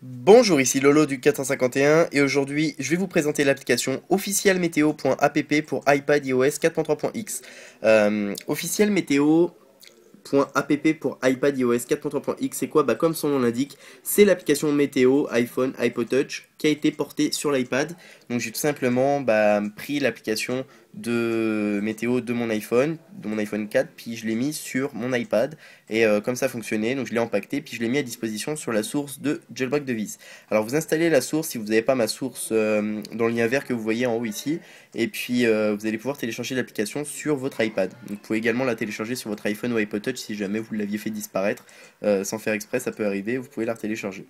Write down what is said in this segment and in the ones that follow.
Bonjour, ici Lolo du 451 et aujourd'hui je vais vous présenter l'application officielmeteo.app pour iPad iOS 4.3.x. Officiel Météo .app pour iPad iOS 4.3.x, c'est quoi? Bah, comme son nom l'indique, c'est l'application météo iPhone, iPod Touch qui a été portée sur l'iPad. Donc j'ai tout simplement pris l'application de météo de mon iPhone 4, puis je l'ai mis sur mon iPad et comme ça fonctionnait, donc je l'ai empaqueté, puis je l'ai mis à disposition sur la source de Jailbreak Device. Alors vous installez la source si vous n'avez pas ma source dans le lien vert que vous voyez en haut ici, et puis vous allez pouvoir télécharger l'application sur votre iPad. Donc, vous pouvez également la télécharger sur votre iPhone ou iPod Touch si jamais vous l'aviez fait disparaître sans faire exprès, ça peut arriver, vous pouvez la télécharger.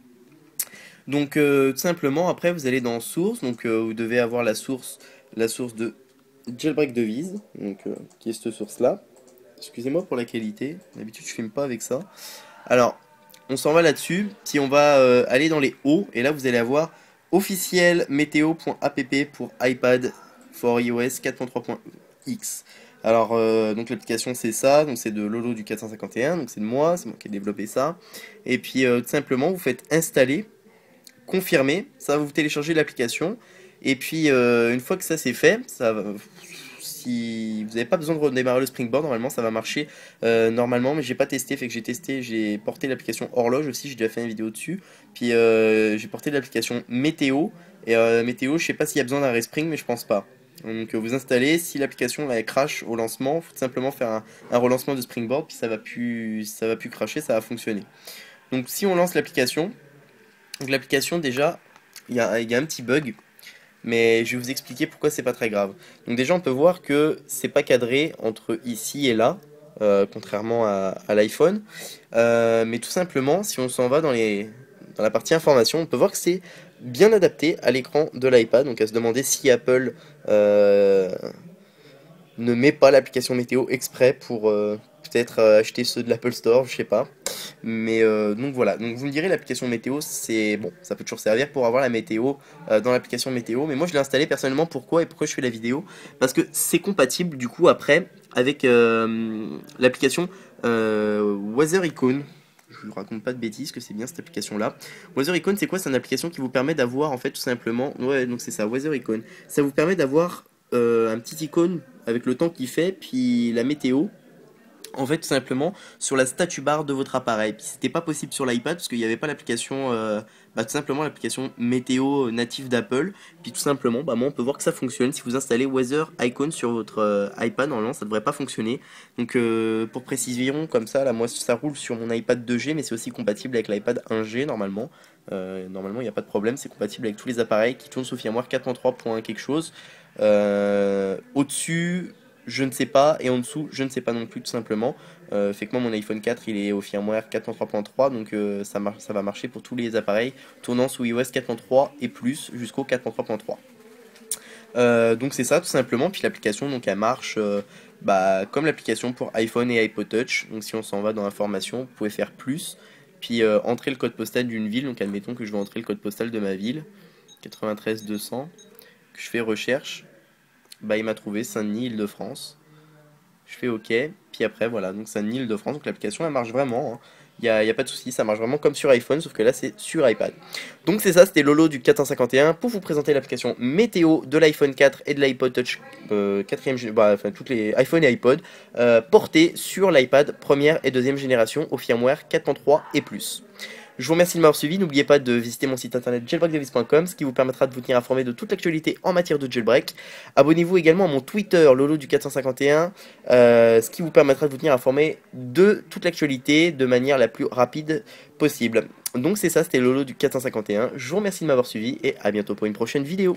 Donc tout simplement après vous allez dans source, donc vous devez avoir la source de Jailbreak Devise, donc qui est cette source là. Excusez-moi pour la qualité, d'habitude je filme pas avec ça. Alors on s'en va là-dessus, si on va aller dans les hauts, et là vous allez avoir officiel météo.app pour iPad for iOS 4.3.x. Alors donc l'application c'est ça, donc c'est de Lolo du 451, donc c'est de moi qui ai développé ça. Et puis tout simplement vous faites installer, confirmer, ça va vous télécharger l'application. Et puis une fois que ça c'est fait, si vous n'avez pas besoin de redémarrer le Springboard, normalement ça va marcher normalement, mais j'ai pas testé, fait que j'ai testé, j'ai porté l'application horloge aussi, j'ai déjà fait une vidéo dessus. Puis j'ai porté l'application météo, et météo, je sais pas s'il y a besoin d'un respring, mais je pense pas. Donc vous installez, si l'application elle crash au lancement, faut tout simplement faire un relancement de Springboard, puis ça va plus crasher, ça va fonctionner. Donc si on lance l'application, donc l'application déjà, il y a un petit bug, mais je vais vous expliquer pourquoi c'est pas très grave. Donc déjà on peut voir que c'est pas cadré entre ici et là, contrairement à l'iPhone. Mais tout simplement, si on s'en va dans la partie information, on peut voir que c'est bien adapté à l'écran de l'iPad, donc à se demander si Apple euh, ne met pas l'application météo exprès pour peut-être acheter ceux de l'Apple Store, je sais pas. Mais donc voilà, donc vous me direz l'application météo, c'est bon, ça peut toujours servir pour avoir la météo dans l'application météo, mais moi je l'ai installé personnellement, pourquoi et pourquoi je fais la vidéo? Parce que c'est compatible du coup après avec l'application Weather Icon. Je ne raconte pas de bêtises que c'est bien cette application là. Weather Icon c'est quoi? C'est une application qui vous permet d'avoir en fait tout simplement, ouais donc c'est ça, Weather Icon. Ça vous permet d'avoir un petit icône avec le temps qu'il fait, puis la météo en fait tout simplement sur la statue bar de votre appareil. Puis c'était pas possible sur l'iPad parce qu'il n'y avait pas l'application, tout simplement l'application météo native d'Apple. Puis tout simplement, moi on peut voir que ça fonctionne. Si vous installez Weather Icon sur votre iPad, normalement ça devrait pas fonctionner. Donc pour précision, comme ça, là moi ça roule sur mon iPad 2G, mais c'est aussi compatible avec l'iPad 1G normalement. Normalement il n'y a pas de problème, c'est compatible avec tous les appareils qui tournent sous firmware 4.3. Quelque chose. Au-dessus, je ne sais pas, et en dessous, je ne sais pas non plus tout simplement. Fait que moi mon iPhone 4 il est au firmware 4.3.3, donc ça va marcher pour tous les appareils tournant sous iOS 4.3 et plus jusqu'au 4.3.3. Donc c'est ça tout simplement, puis l'application donc elle marche comme l'application pour iPhone et iPod Touch. Donc si on s'en va dans information, vous pouvez faire plus, puis entrer le code postal d'une ville, donc admettons que je vais entrer le code postal de ma ville, 93 200, que je fais recherche, il m'a trouvé Saint-Denis, Île-de-France. Je fais OK, puis après voilà, donc Saint-Denis, Île-de-France, donc l'application elle marche vraiment, hein. Y a pas de souci, ça marche vraiment comme sur iPhone, sauf que là c'est sur iPad. Donc c'est ça, c'était Lolo du 451 pour vous présenter l'application météo de l'iPhone 4 et de l'iPod Touch 4ème, enfin toutes les iPhone et iPod, portées sur l'iPad première et deuxième génération au firmware 4.3 et plus. Je vous remercie de m'avoir suivi, n'oubliez pas de visiter mon site internet jailbreakdevice.com, ce qui vous permettra de vous tenir informé de toute l'actualité en matière de jailbreak. Abonnez-vous également à mon Twitter, Lolo du 451, ce qui vous permettra de vous tenir informé de toute l'actualité de manière la plus rapide possible. Donc c'est ça, c'était Lolo du 451, je vous remercie de m'avoir suivi et à bientôt pour une prochaine vidéo.